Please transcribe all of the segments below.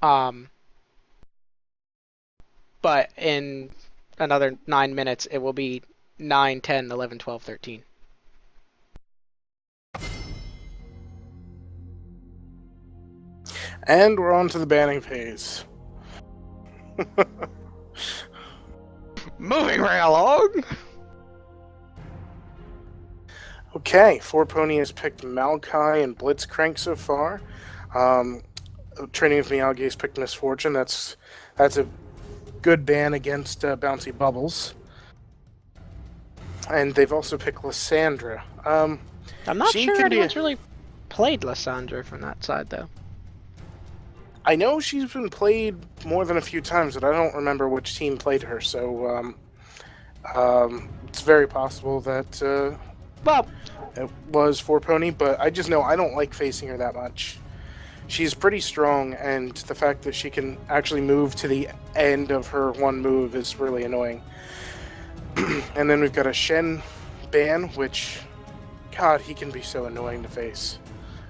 Um, but in another 9 minutes, it will be 9, 10, 11, 12, 13. And we're on to the banning phase. Moving right along. Okay, Four Pony has picked Maokai and Blitzcrank so far. Training with Miyagi has picked Misfortune. That's a good ban against Bouncy Bubbles. And they've also picked Lysandra. I'm not she sure can anyone's be. really played Lysandra from that side, though. I know she's been played more than a few times, but I don't remember which team played her. So it's very possible that Well, it was Four Pony, but I just know I don't like facing her that much. She's pretty strong, and the fact that she can actually move to the end of her one move is really annoying. And then we've got a Shen ban, which, God, he can be so annoying to face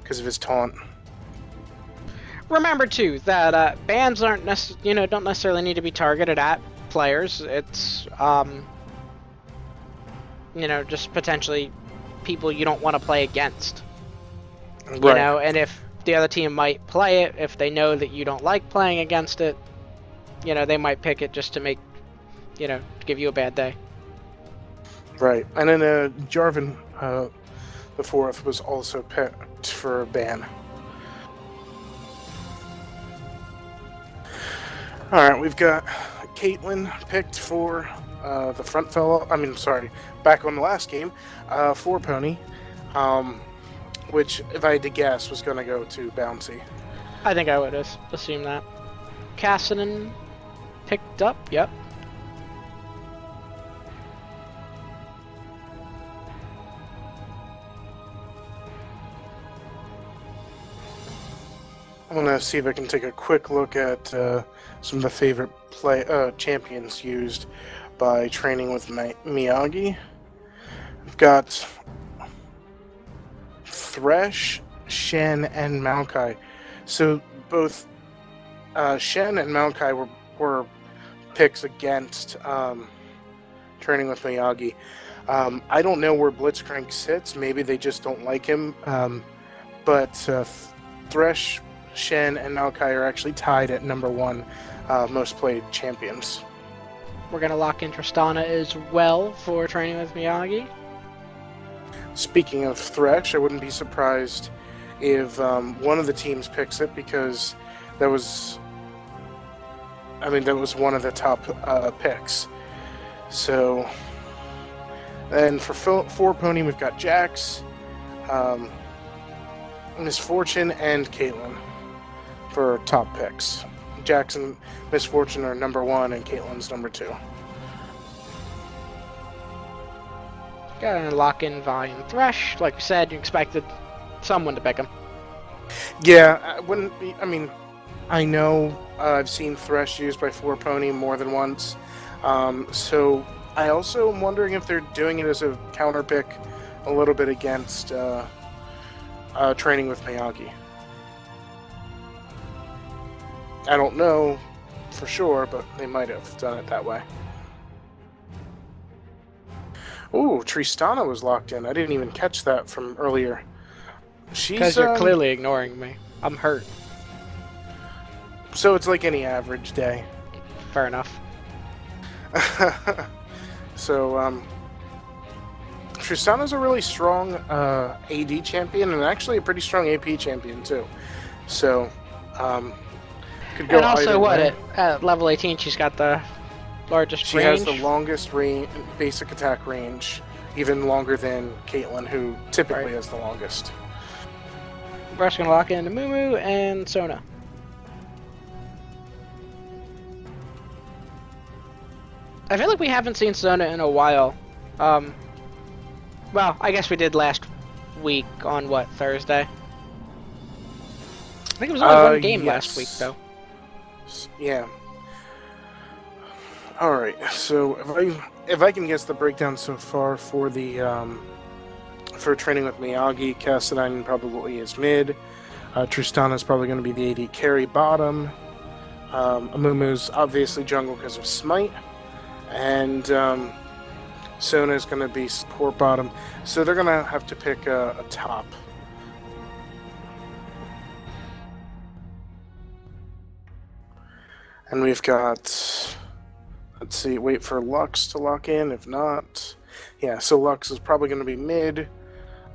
because of his taunt. remember too that bans aren't don't necessarily need to be targeted at players. It's just potentially people you don't want to play against. Right. You know, and if the other team might play it, if they know that you don't like playing against it, they might pick it just to make, give you a bad day. Right. And then Jarvan, the fourth, was also picked for a ban. Alright, we've got Caitlyn picked for the front fellow. Back on the last game, Four Pony. Which, if I had to guess, was going to go to Bouncy. I think I would assume that. Cassidy picked up, yep. I'm going to see if I can take a quick look at some of the favorite champions used by Training with Miyagi. We've got Thresh, Shen, and Maokai. So both Shen and Maokai were picks against Training with Miyagi. I don't know where Blitzcrank sits. Maybe they just don't like him. But Thresh, Shen, and Maokai are actually tied at number 1 most played champions. We're going to lock in Tristana as well for Training with Miyagi. Speaking of Thresh, I wouldn't be surprised if one of the teams picks it, because that was one of the top picks. So, then for Four Pony, we've got Jax, Misfortune, and Caitlyn for top picks. Jax and Misfortune are number 1, and Caitlyn's number 2. Gotta lock in Vi and Thresh. Like you said, you expected someone to pick him. Yeah, I wouldn't be. I know I've seen Thresh used by Four Pony more than once. So I also am wondering if they're doing it as a counter pick a little bit against Training with Miyagi. I don't know for sure, but they might have done it that way. Ooh, Tristana was locked in. I didn't even catch that from earlier. Because you're clearly ignoring me. I'm hurt. So it's like any average day. Fair enough. So, Tristana's a really strong AD champion, and actually a pretty strong AP champion too. So, could go and also, either way. at level 18, she's got the largest She range. has the longest basic attack range, even longer than Caitlyn, who typically has the longest. We're just going to lock in Mumu and Sona. I feel like we haven't seen Sona in a while. Well, I guess we did last week on, Thursday? I think it was only one game last week, though. Yeah. Alright, so if I can guess the breakdown so far for the for Training with Miyagi, Cassadine probably is mid. Tristana is probably going to be the AD carry bottom. Amumu's obviously jungle because of Smite, and Sona's going to be support bottom. So they're going to have to pick a top. And we've got, let's see, wait for Lux to lock in. If not, yeah, so Lux is probably going to be mid.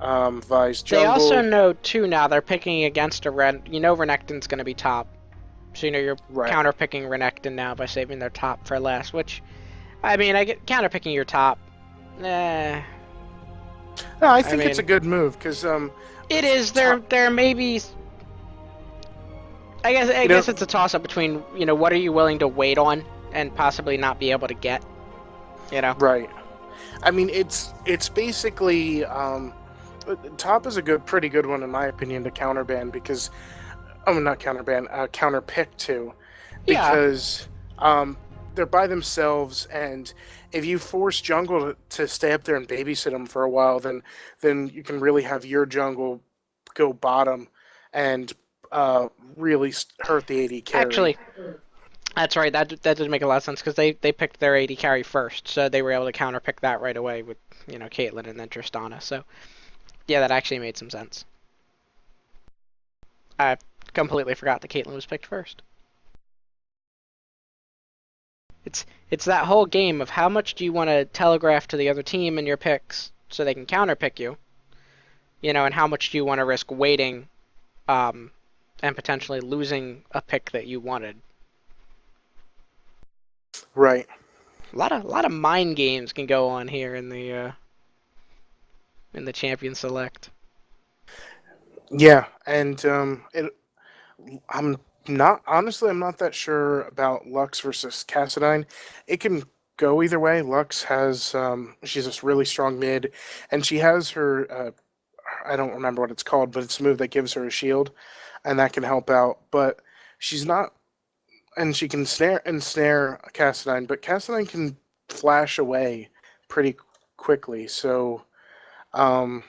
Vi's jungle. They also know, too, now they're picking against a Ren. You know Renekton's going to be top. So, you know, you're counter-picking Renekton now by saving their top for last, which, I mean, I get counter-picking your top. No, I think it's a good move, because... it is. There may be... I guess it's a toss-up between, you know, what are you willing to wait on and possibly not be able to get, you know? Right. I mean, it's basically... top is a pretty good one, in my opinion, to counterban, because... not counterban, counterpick to. Because they're by themselves, and if you force jungle to stay up there and babysit them for a while, then you can really have your jungle go bottom and really hurt the AD carry. Actually, that's right. That does make a lot of sense because they picked their AD carry first, so they were able to counterpick that right away with, you know, Caitlyn and then Tristana. So yeah, that actually made some sense. I completely forgot that Caitlyn was picked first. It's that whole game of how much do you want to telegraph to the other team in your picks so they can counterpick you, you know, and how much do you want to risk waiting, and potentially losing a pick that you wanted. Right. A lot of mind games can go on here in the Champion Select. Yeah, and I'm not that sure about Lux versus Cassadine. It can go either way. Lux has she's this really strong mid, and she has her I don't remember what it's called, but it's a move that gives her a shield, and that can help out. But she's not, and she can snare Cassadine, but Cassadine can flash away pretty quickly. So I'm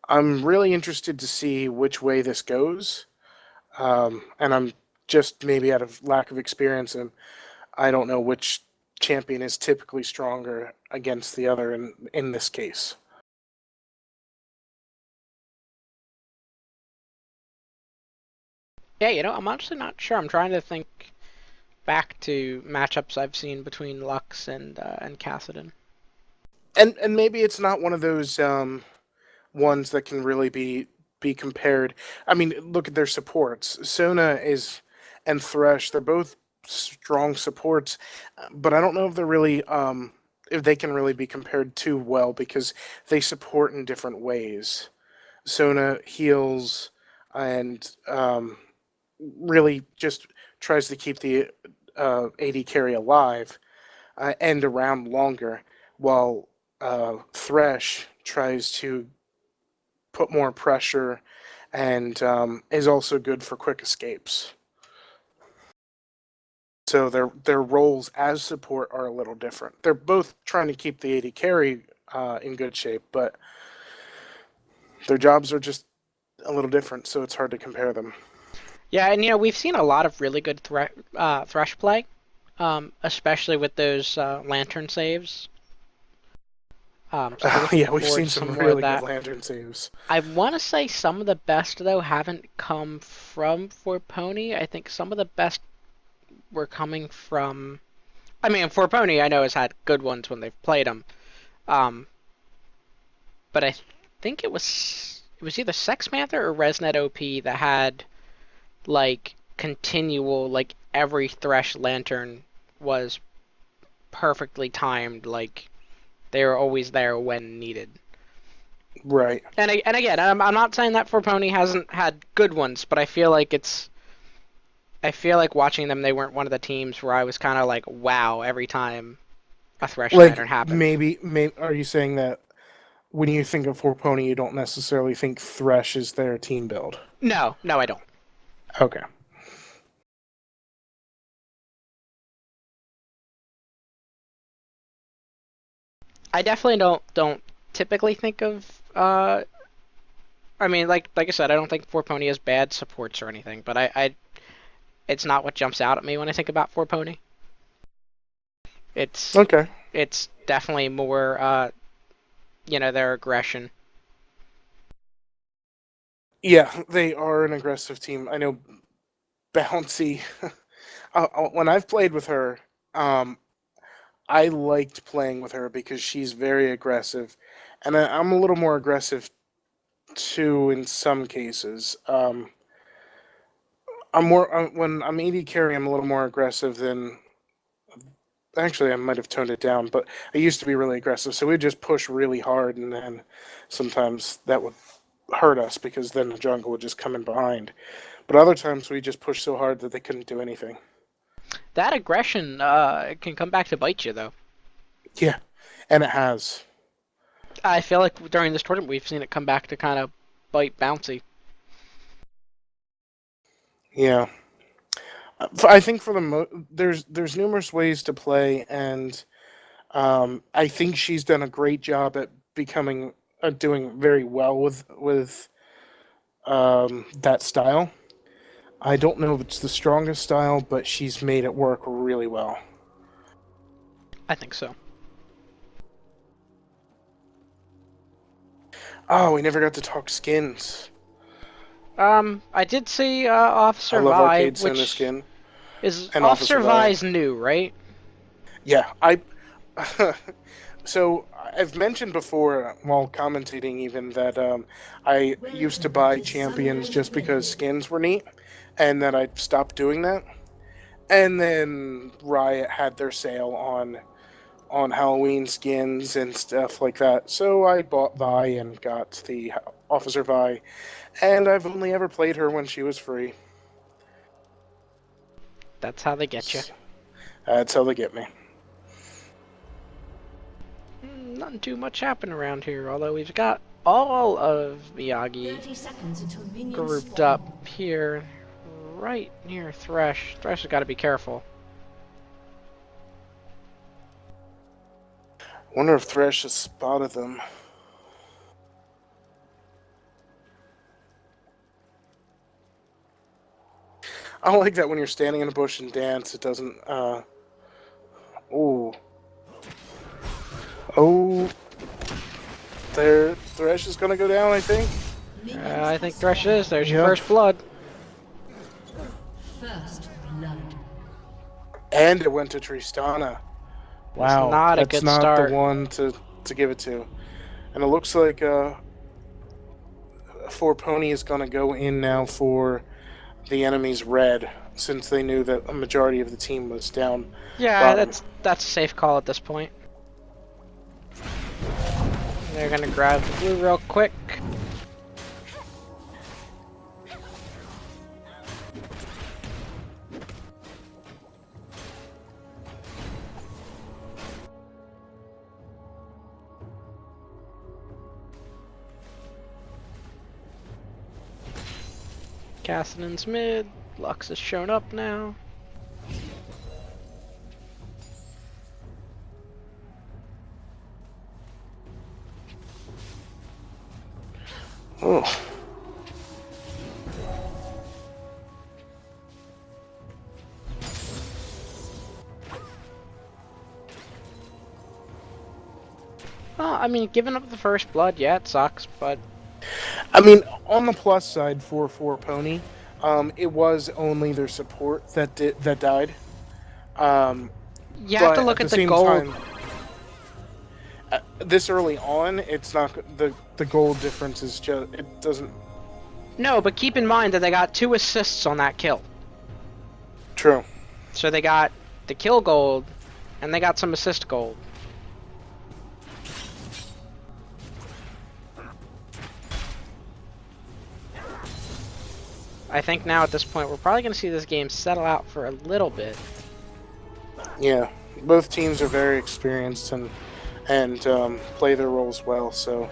really interested to see which way this goes. And I'm just maybe out of lack of experience, and I don't know which champion is typically stronger against the other in this case. Yeah, you know, I'm honestly not sure. I'm trying to think back to matchups I've seen between Lux and Kassadin. And maybe it's not one of those ones that can really be compared. I mean, look at their supports. Sona and Thresh, they're both strong supports, but I don't know if they're really if they can really be compared too well, because they support in different ways. Sona heals and really just tries to keep the AD carry alive and around longer, while Thresh tries to put more pressure and is also good for quick escapes. So their roles as support are a little different. They're both trying to keep the AD carry in good shape, but their jobs are just a little different, so it's hard to compare them. Yeah, and you know, we've seen a lot of really good Thresh play, especially with those Lantern saves. So yeah, we've seen some really good Lantern saves. I want to say some of the best, though, haven't come from Forpony. I think some of the best were coming from... I mean, Forpony, I know, has had good ones when they've played them. But I think it was either Sexmanther or Resnet OP that had, like, continual, like, every Thresh Lantern was perfectly timed, like... They were always there when needed. Right. And again, I'm not saying that Forpony hasn't had good ones, but I feel like watching them, they weren't one of the teams where I was kind of like, wow, every time a Thresh Lantern happened. Maybe, are you saying that when you think of Forpony, you don't necessarily think Thresh is their team build? No, I don't. Okay. I definitely don't typically think of I mean, like I said, I don't think Forpony has bad supports or anything, but I it's not what jumps out at me when I think about 4 pony. It's Okay. it's definitely more their aggression. Yeah, they are an aggressive team. I know Bouncy. When I've played with her, um, I liked playing with her because she's very aggressive, and I'm a little more aggressive too in some cases. I'm more when I'm AD carry, I'm a little more aggressive than. Actually, I might have toned it down, but I used to be really aggressive, so we'd just push really hard, and then sometimes that would hurt us because then the jungle would just come in behind. But other times we just pushed so hard that they couldn't do anything. That aggression can come back to bite you though. Yeah, and it has. I feel like during this tournament we've seen it come back to kind of bite Bouncy. Yeah, I think for there's numerous ways to play, and I think she's done a great job at becoming doing very well with that style. I don't know if it's the strongest style, but she's made it work really well. I think so. Oh, we never got to talk skins. I did see I Officer love Vi, Arcade Center which skin is and Officer Officer Vi. Vi's new, right? Yeah, I. So I've mentioned before while commentating even that I used to buy champions just because skins were neat, and that I stopped doing that. And then Riot had their sale on Halloween skins and stuff like that. So I bought Vi and got the Officer Vi, and I've only ever played her when she was free. That's how they get you. That's how they get me. Nothing too much happening around here, although we've got all of Miyagi grouped up here, right near Thresh. Thresh has got to be careful. Wonder if Thresh has spotted them. I don't like that when you're standing in a bush and dance, it doesn't, Ooh. Oh. There, Thresh is gonna go down, I think. I think Thresh is. There's your Yep. first blood. First blood. And it went to Tristana. Wow, not a that's good not start. the one to give it to. And it looks like 4 pony is gonna go in now for the enemy's red, since they knew that a majority of the team was down. Yeah, bottom. that's a safe call at this point. They're gonna grab the blue real quick. Cassidon's mid. Lux has shown up now. Oh. Well, I mean, giving up the first blood, yeah, it sucks, but I mean, on the plus side for 4 pony, it was only their support that died. you have to But look at at the the same gold. time, this early on, it's not the gold difference is just it doesn't. No, but keep in mind that they got 2 assists on that kill. True. So they got the kill gold, and they got some assist gold. I think now at this point we're probably going to see this game settle out for a little bit. Yeah, both teams are very experienced and play their roles well, so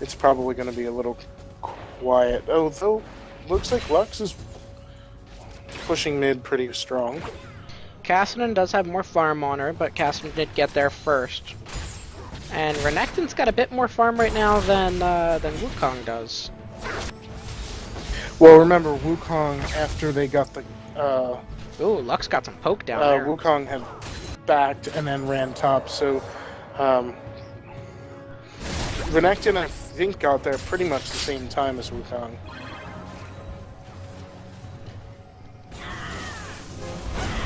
it's probably going to be a little quiet. Oh, though, looks like Lux is pushing mid pretty strong. Cassidon does have more farm on her, but Cassidon did get there first. And Renekton's got a bit more farm right now than Wukong does. Well, remember Wukong after they got the Ooh, Lux got some poke down there. Wukong had backed and then ran top, so Renekton I think got there pretty much the same time as Wukong.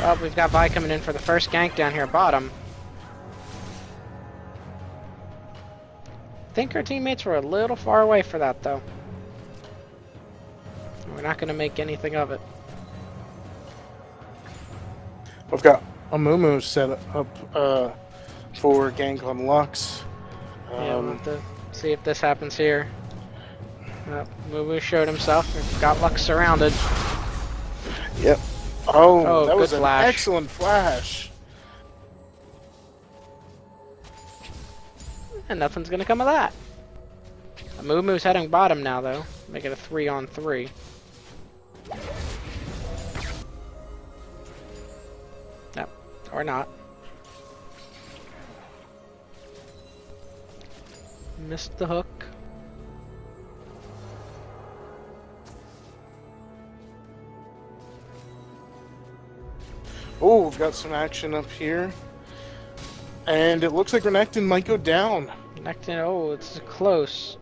Oh, we've got Vi coming in for the first gank down here bottom. I think our teammates were a little far away for that, though. We're not going to make anything of it. We've got a Mumu set up for gank on Lux. Yeah, we'll have to see if this happens here. Mumu showed himself. Got Lux surrounded. Yep. Oh, Oh, that was good an flash. excellent flash. And nothing's going to come of that. Mumu's heading bottom now, though. Make it a 3-on-3. No, or not. Missed the hook. Oh, we've got some action up here. And it looks like Renekton might go down. Nectin, oh, it's close.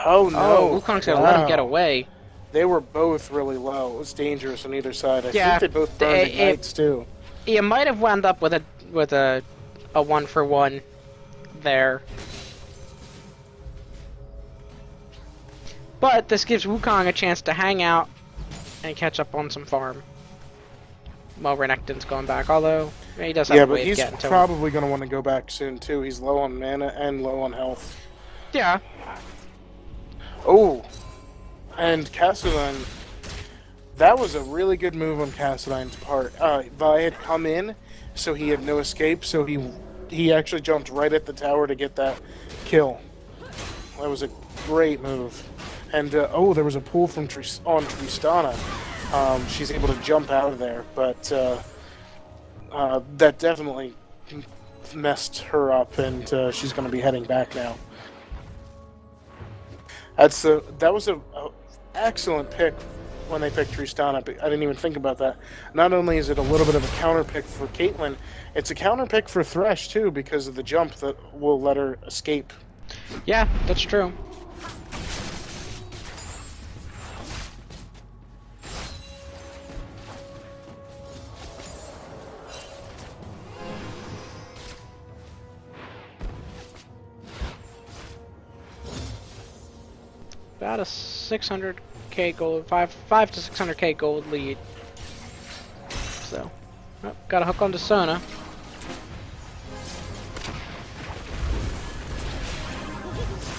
Oh no. Oh, Wukong's gonna let him get away. They were both really low. It was dangerous on either side. I Yeah, think they both burned ignites too. You might have wound up with a 1-for-1 there. But this gives Wukong a chance to hang out and catch up on some farm. While Renekton's going back, although he does have Yeah, a but way he's of getting to him. probably going to want to go back soon too. He's low on mana and low on health. Yeah. Oh, and Cassadine. That was a really good move on Cassadine's part. Vi had come in, so he had no escape, so he actually jumped right at the tower to get that kill. That was a great move. And oh, there was a pull from on Tristana. She's able to jump out of there, but that definitely messed her up, and she's going to be heading back now. That was a excellent pick when they picked Tristana. I didn't even think about that. Not only is it a little bit of a counter pick for Caitlyn, it's a counter pick for Thresh too, because of the jump that will let her escape. Yeah, that's true. About a 600k gold, 5 to 600k gold lead. So, oh, got a hook onto Sona.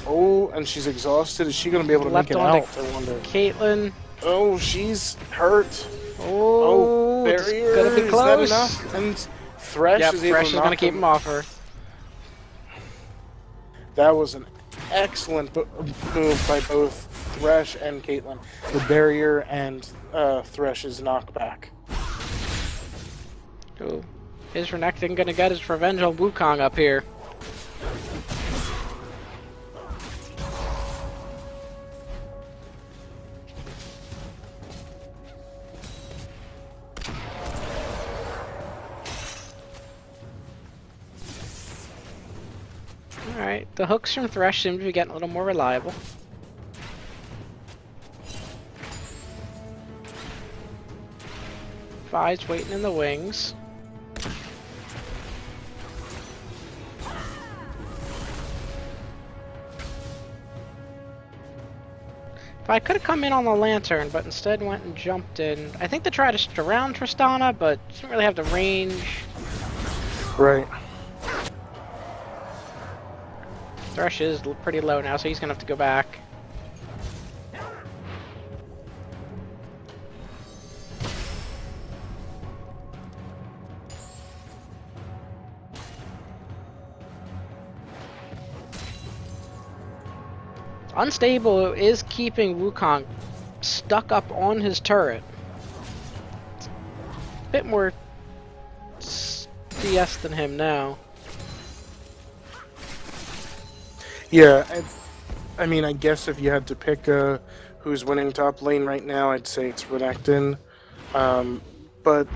Oh, and she's exhausted. Is she going to be able to Left make it onto out? I wonder. Caitlyn. Oh, she's hurt. Oh, it's barrier. gonna be close. Is that enough? And Thresh Yep, is able Thresh to is knock gonna keep him off her. That was an excellent move by both Thresh and Caitlyn. The barrier and Thresh's knockback. Oh, is Renekton gonna get his revenge on Wukong up here? Alright, the hooks from Thresh seem to be getting a little more reliable. Vi's waiting in the wings. If I could have come in on the lantern, but instead went and jumped in. I think they tried to surround Tristana, but didn't really have the range. Right. Thresh is pretty low now, so he's gonna have to go back. Unstable is keeping Wukong stuck up on his turret. A bit more DS than him now. Yeah, and I mean, I guess if you had to pick who's winning top lane right now, I'd say it's Renekton. Um, but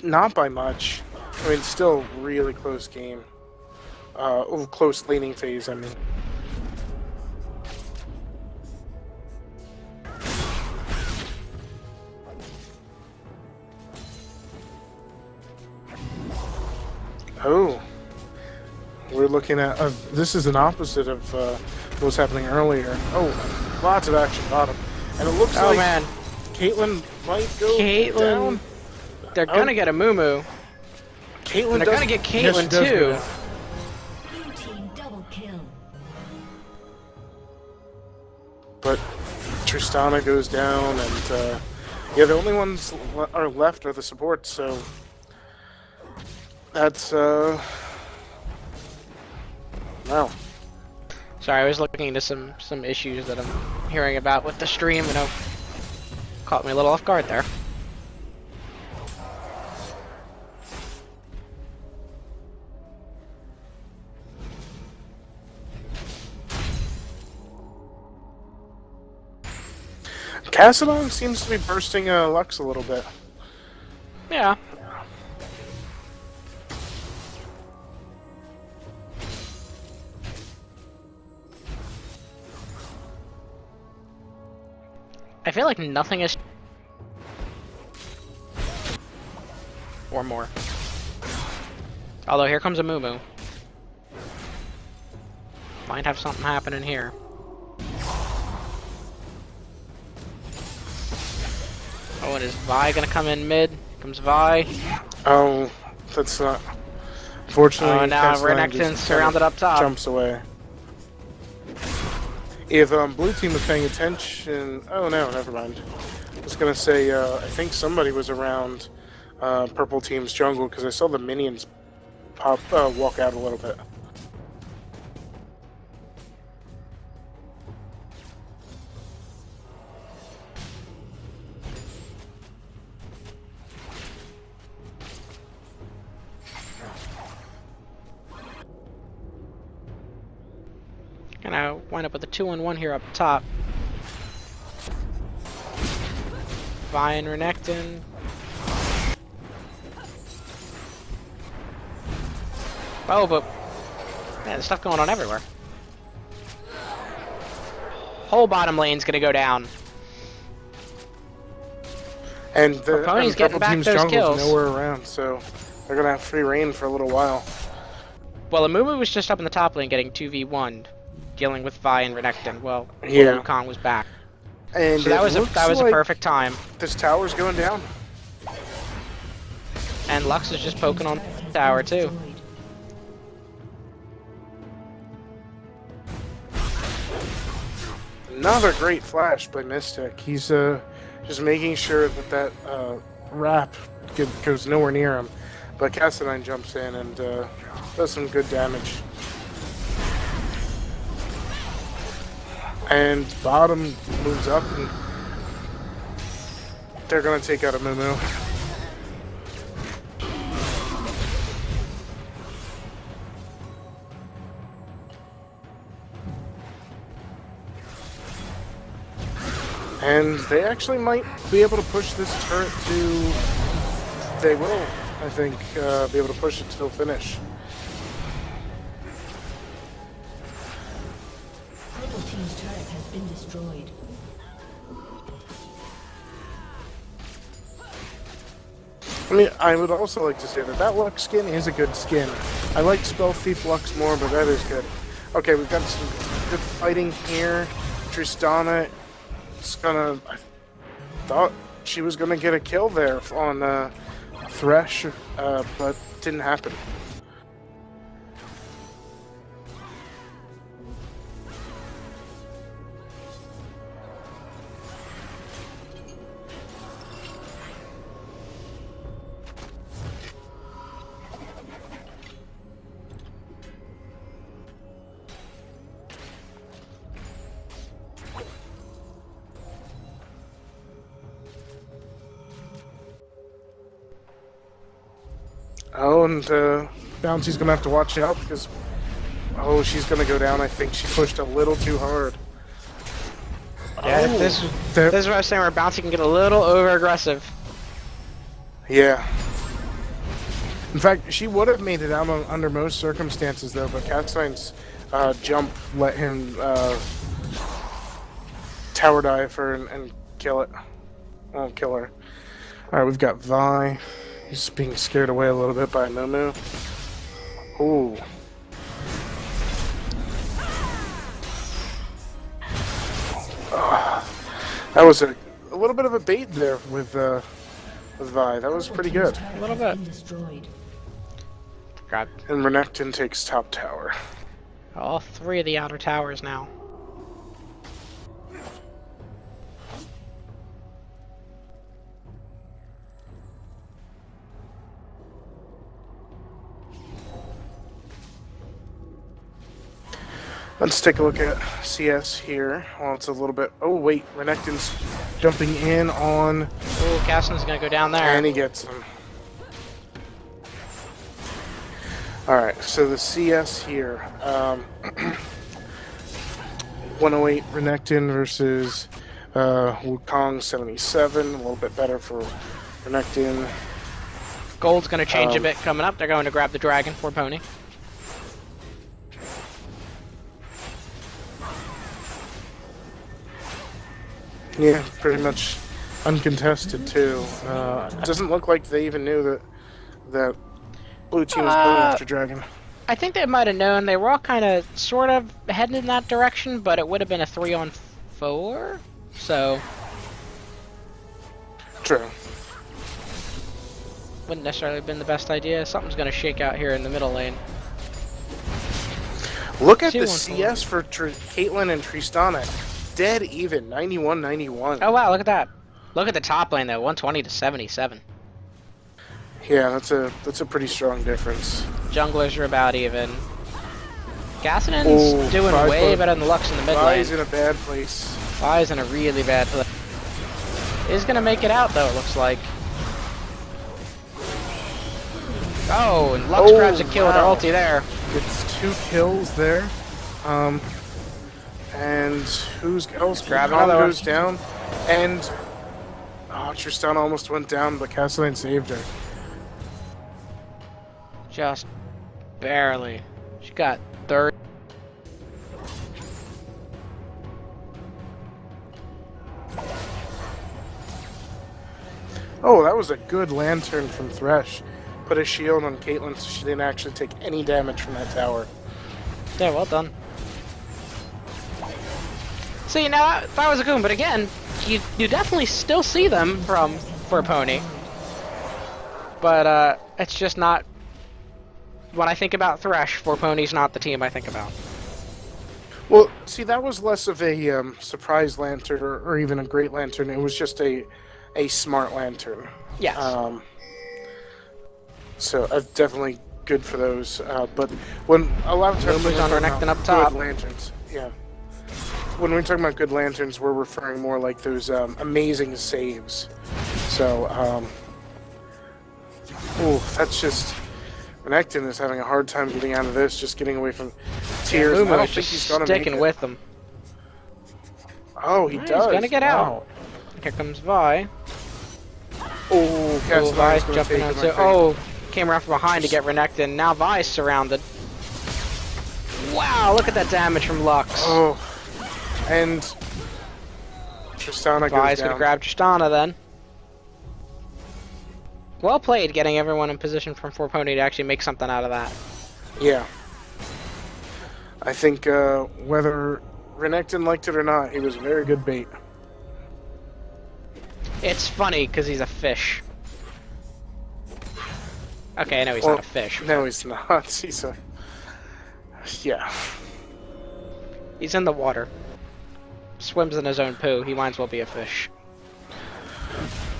not by much. I mean, it's still a really close game. Close laning phase, I mean. Oh, we're looking at this is an opposite of what was happening earlier. Oh, lots of action bottom, and it looks Oh like man, Caitlyn might go Caitlyn. down. They're gonna get a Moo. Caitlyn They're gonna get yes, Caitlyn she does too. go down. Blue team double kill. But Tristana goes down, and yeah, the only ones are left are the supports. So that's wow. Sorry, I was looking into some issues that I'm hearing about with the stream, and it caught me a little off guard there. Cassadon seems to be bursting Lux a little bit. Yeah. I feel like nothing is or more. Although here comes a Moo. Might have something happening here. Oh, and is Vi gonna come in mid? Here comes Vi. Oh, that's not. Fortunately, Oh, now Cassadon Renekton's just surrounded up top. jumps away. If blue team was paying attention, oh no, never mind. I was gonna say I think somebody was around purple team's jungle because I saw the minions walk out a little bit. Gonna wind up with a 2-on-1 here up top. Vi and Renekton. Oh, but man, there's stuff going on everywhere. Whole bottom lane's gonna go down. And the Pony's getting purple back team's those jungle kills. is nowhere around, so they're gonna have free reign for a little while. Well, Amumu was just up in the top lane getting 2v1'd, dealing with Vi and Renekton. Well, Yeah. Wukong was back. And So that was a like perfect time. this tower's going down. And Lux is just poking on the tower too. Another great flash by Mystic. He's just making sure that wrap goes nowhere near him. But Cassadine jumps in and does some good damage. And bottom moves up, and they're gonna take out a Mumu. And they actually might be able to push this turret to... They will, I think, be able to push it till finish. Purple team's turret has been destroyed. I mean, I would also like to say that Lux skin is a good skin. I like Spell Thief Lux more, but that is good. Okay, we've got some good fighting here. Tristana is gonna... I thought she was gonna get a kill there on Thresh, but didn't happen. Oh, and Bounty's gonna have to watch out because, oh, she's gonna go down. I think she pushed a little too hard. Yeah, Oh, this there- is what I was saying. Where Bouncy can get a little over aggressive. Yeah. In fact, she would have made it out under most circumstances, though, but Catstein's jump let him tower dive her and kill it. Won't kill her. Alright, we've got Vi. He's being scared away a little bit by Mumu. Ooh. That was a little bit of a bait there with Vi. That was pretty good. A little bit. Destroyed. Grab And Renekton takes top tower. all 3 of the outer towers now. Let's take a look at CS here. Well, it's a little bit... Oh, wait. Renekton's jumping in on... Ooh, Caston's gonna go down there. And he gets him. Alright, so the CS here. 108 Renekton versus Wukong 77. A little bit better for Renekton. Gold's gonna change a bit coming up. They're going to grab the dragon for Pony. Yeah, pretty much uncontested too. It doesn't look like they even knew that blue team was going after Dragon. I think they might have known. They were all kind of, sort of heading in that direction, but it would have been a 3-on-4. So, True. wouldn't necessarily have been the best idea. Something's gonna shake out here in the middle lane. Look at the 2-on-4. CS for Caitlyn and Tristana. Dead even, 91-91. Oh wow, look at that. Look at the top lane though, 120 to 77. Yeah, that's a pretty strong difference. Junglers are about even. Gaston's Oh, doing Vi way put- better than the Lux in the mid Vi's lane. in a bad place. Vi's in a really bad place. Is gonna make it out though, it looks like. Oh, and Lux Oh, grabs a kill with her wow. ulti there. It's 2 kills there. And who's else? Grab Wukong another one. goes down. And Tristana almost went down, but Castellane saved her. Just barely. She got 30. Oh, that was a good lantern from Thresh. Put a shield on Caitlyn so she didn't actually take any damage from that tower. Yeah, well done. See, now that was a goon, but again, you definitely still see them for Pony. But it's just not. When I think about Thresh, for Pony's not the team I think about. Well, see, that was less of a surprise lantern or even a great lantern. It was just a smart lantern. Yes. So definitely good for those. But when a lot of times Lumu's when on we're Renekton talking up about top. good lanterns, yeah. When we're talking about good lanterns, we're referring more like those amazing saves. So, that's just Renekton is having a hard time getting out of this, just getting away from tears. and I Lumu don't is think just he's gonna make sticking it. with them. Oh, he He's does. gonna get Wow. out. Here comes Vi. Oh, Oh, Castellani's Vi's gonna jumping take him, onto. I think. Oh, came around from behind to get Renekton. Now Vi's surrounded. Wow, look at that damage from Lux. Oh, and Tristana goes Vi's down. gonna grab Tristana then. Well played, getting everyone in position from 4 Pony to actually make something out of that. Yeah. I think whether Renekton liked it or not, he was a very good bait. It's funny because he's a fish. Okay, I know he's Well, not a fish. No, he's not. He's a... Yeah. He's in the water. Swims in his own poo. He might as well be a fish.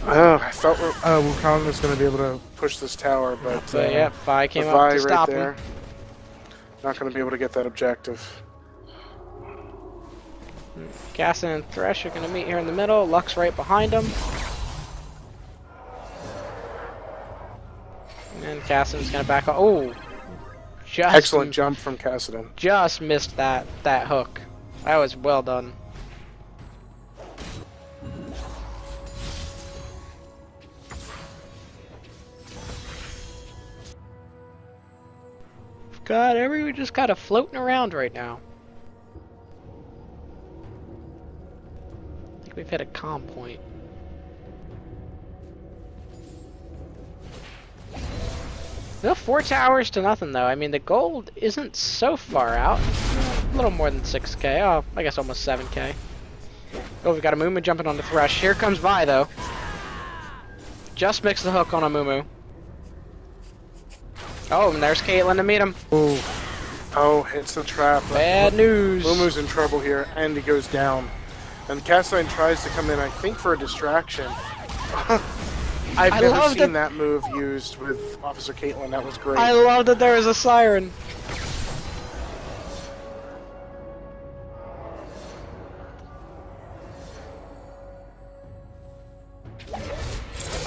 Oh, I thought Wukong was going to be able to push this tower, but... But yep, Vi came the up Vi to stop right there, him. not going to be able to get that objective. Gaston and Thresh are going to meet here in the middle. Lux right behind him. And Gaston's going to back up. Oh! Just Excellent jump from Cassidy. Just missed that hook. That was well done. God, everyone just kind of floating around right now. I think we've hit a calm point. No, 4 towers to nothing though. I mean, the gold isn't so far out. A little more than 6k. Oh, I guess almost 7k. Oh, we've got a Mumu jumping on the Thresh. Here comes Vi though. Just mixed the hook on a Mumu. Oh, and there's Caitlyn to meet him. Ooh. Oh, hits the trap. Bad news. Mumu's in trouble here, and he goes down. And Castine tries to come in, I think, for a distraction. I've never seen that move used with Officer Caitlyn. That was great. I love that there was a siren.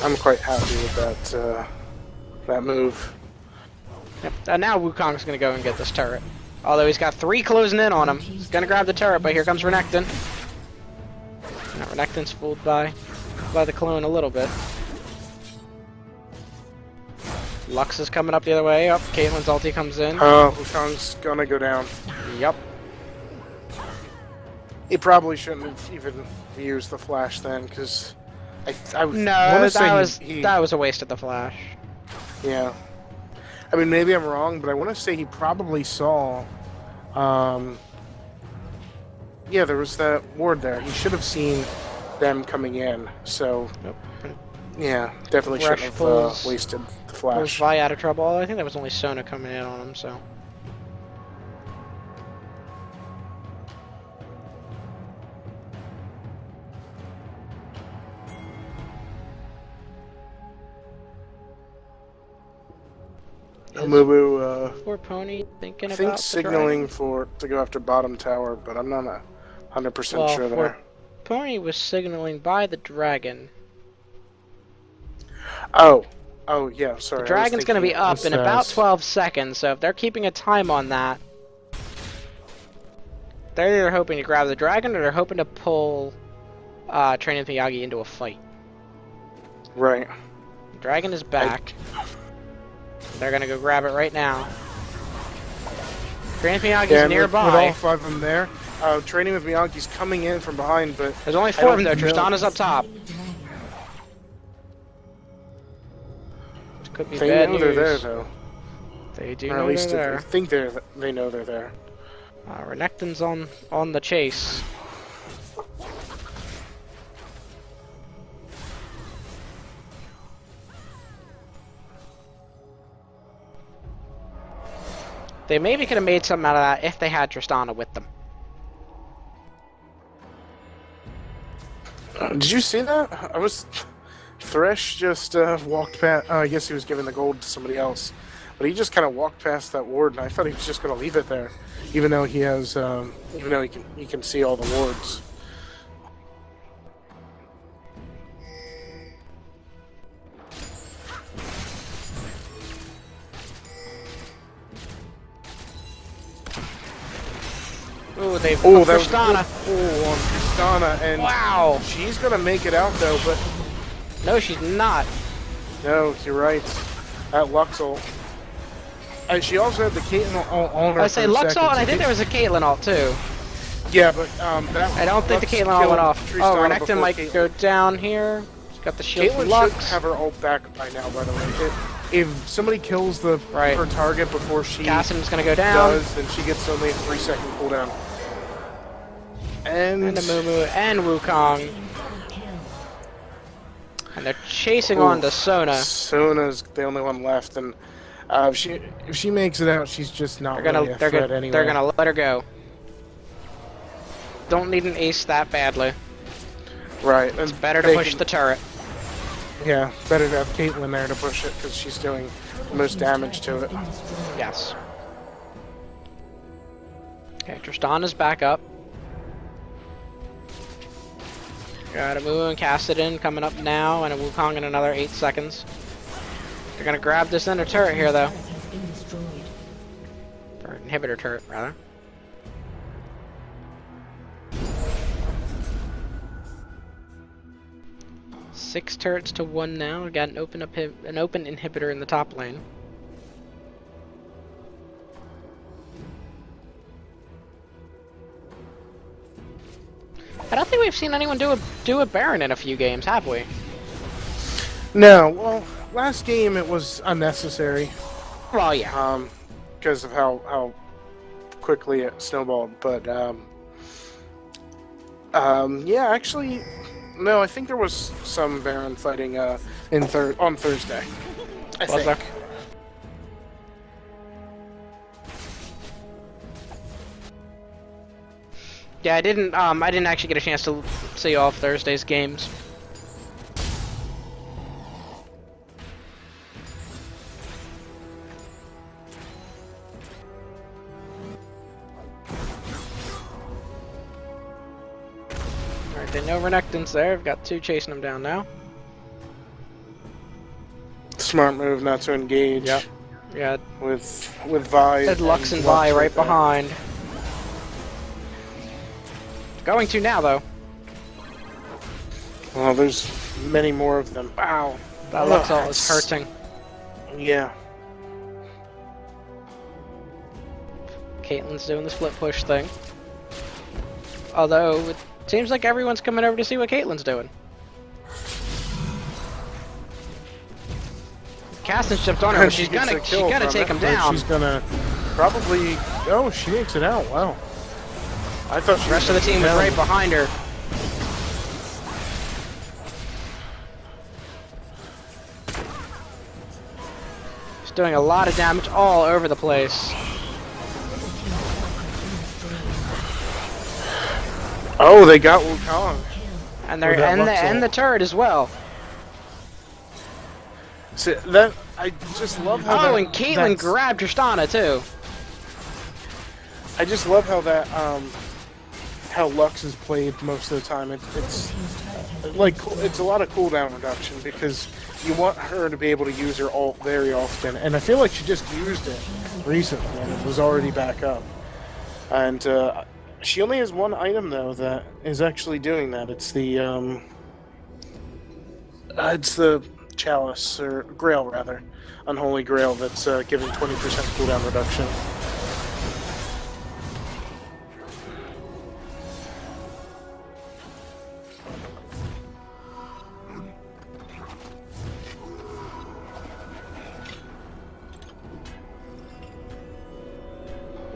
I'm quite happy with that move. Yep. And now Wukong's gonna go and get this turret. Although he's got 3 closing in on him. He's gonna grab the turret, but here comes Renekton. Now Renekton's fooled by the clone a little bit. Lux is coming up the other way. Up, Caitlyn's ulti comes in. Oh, Wukong's gonna go down. Yep. He probably shouldn't have even used the flash then, because I No, that was a waste of the flash. Yeah. I mean, maybe I'm wrong, but I want to say he probably saw. Yeah, there was that ward there. He should have seen them coming in. So, Yep. yeah, definitely Rush shouldn't pulls- have wasted the Was flash. Vi out of trouble? I think that was only Sona coming in on him, so. Mumu, Poor Pony thinking I about think the signaling dragon. to go after bottom tower, but I'm not 100% Well, sure there. Pony was signaling by the dragon. Oh, yeah, sorry. The dragon's going to be up in about fast. 12 seconds, so if they're keeping a time on that, they're either hoping to grab the dragon or they're hoping to pull Training Miyagi into a fight. Right. The dragon is back. They're going to go grab it right now. Training Miyagi's Yeah, nearby. with all 5 of them there. Training with Miyagi's coming in from behind, but There's only I 4 of them don't though. know. Tristana's up top. This could be They bad know news. they're there, though. They do Or know at least they're I think they know they're there. there. Renekton's on the chase. They maybe could have made something out of that if they had Tristana with them. Did you see that? Thresh just walked past. I guess he was giving the gold to somebody else, but he just kind of walked past that ward, and I thought he was just going to leave it there, even though he has, even though he can see all the wards. Ooh, they've Oh, put that was Tristana. Oh, on Tristana, and Wow. she's going to make it out though, but No, she's not. no, you're right. That Lux ult. She also had the Caitlyn on her. I say for a Lux second. ult, and I think there was a Caitlyn ult too. Yeah, but that I don't think the Lux Caitlyn ult killed went off. Tristana Oh, Renekton before might Caitlyn. go down here. She's got the shield from Caitlyn should Lux. have her ult back by now, by the way. If somebody kills her target before she Cassim's gonna go down. does, then she gets only a 3-second cooldown. And And a Mumu and Wukong. Double kill. And they're chasing Ooh, on to Sona. Sona's the only one left, and if she makes it out, she's just not really a threat anyway. They're gonna let her go. Don't need an ace that badly. Right. It's better to push the turret. Yeah, better to have Caitlyn there to push it because she's doing the most damage to it. Yes. Okay, Tristana's back up. Got a Mumu and Cassidon coming up now, and a Wukong in another 8 seconds. They're gonna grab this inner turret here, though. Turret has been destroyed. Or inhibitor turret, rather. Six turrets to 1 now. We got an open inhibitor in the top lane. think we've seen anyone do a Baron in a few games, have we? No, well, last game it was unnecessary. Well, yeah. Because of how quickly it snowballed. But yeah, actually, no. I think there was some Baron fighting on Thursday. I Was there? think. Yeah, I didn't actually get a chance to see all of Thursday's games. Alright, they know Renekton's there. I've got two chasing him down now. Smart move not to engage. Yep. Yeah, With Vi. had Lux and Vi right there. behind. Going to now, though. Well, there's many more of them. Wow, that Lux ult is hurting. Yeah. Caitlyn's doing the split push thing. Although, it seems like everyone's coming over to see what Caitlyn's doing. Caston's jumped on her, but she's gonna take him down. She's gonna probably. Oh, she makes it out. Wow. I thought The rest of the team was right behind her. She's doing a lot of damage all over the place. Oh, they got Wukong. And they're With that Lux and the ult. turret as well. See, that I just love how. Oh, that, and Caitlyn that's- grabbed Tristana too. I just love how that how Lux is played most of the time. It's like it's a lot of cooldown reduction because you want her to be able to use her ult very often, and I feel like she just used it recently and it was already back up. And she only has one item though that is actually doing that. It's the chalice or grail rather, unholy grail that's giving 20% cooldown reduction.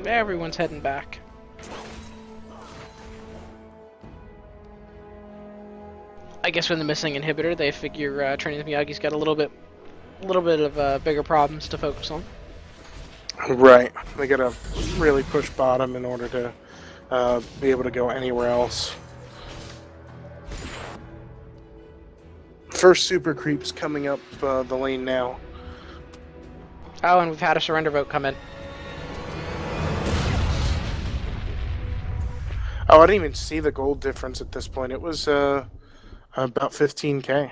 Everyone's heading back. I guess with the missing inhibitor, they figure training with Miyagi's got a little bit of bigger problems to focus on. Right. They gotta really push bottom in order to be able to go anywhere else. First super creep's coming up the lane now. Oh, and we've had a surrender vote come in. Oh, I didn't even see the gold difference at this point. It was about 15k.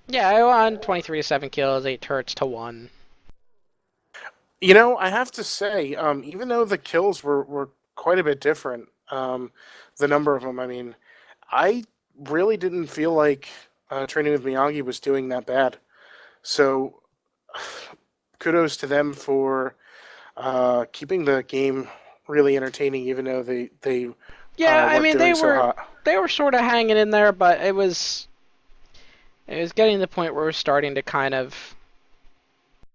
Yeah, I won 23 to 7 kills, 8 turrets to 1. You know, I have to say, even though the kills were quite a bit different, the number of them, I mean, I really didn't feel like training with Miyagi was doing that bad. So, kudos to them for keeping the game really entertaining, even though they Yeah, I weren't mean doing so hot. they were sort of hanging in there, but it was getting to the point where we're starting to kind of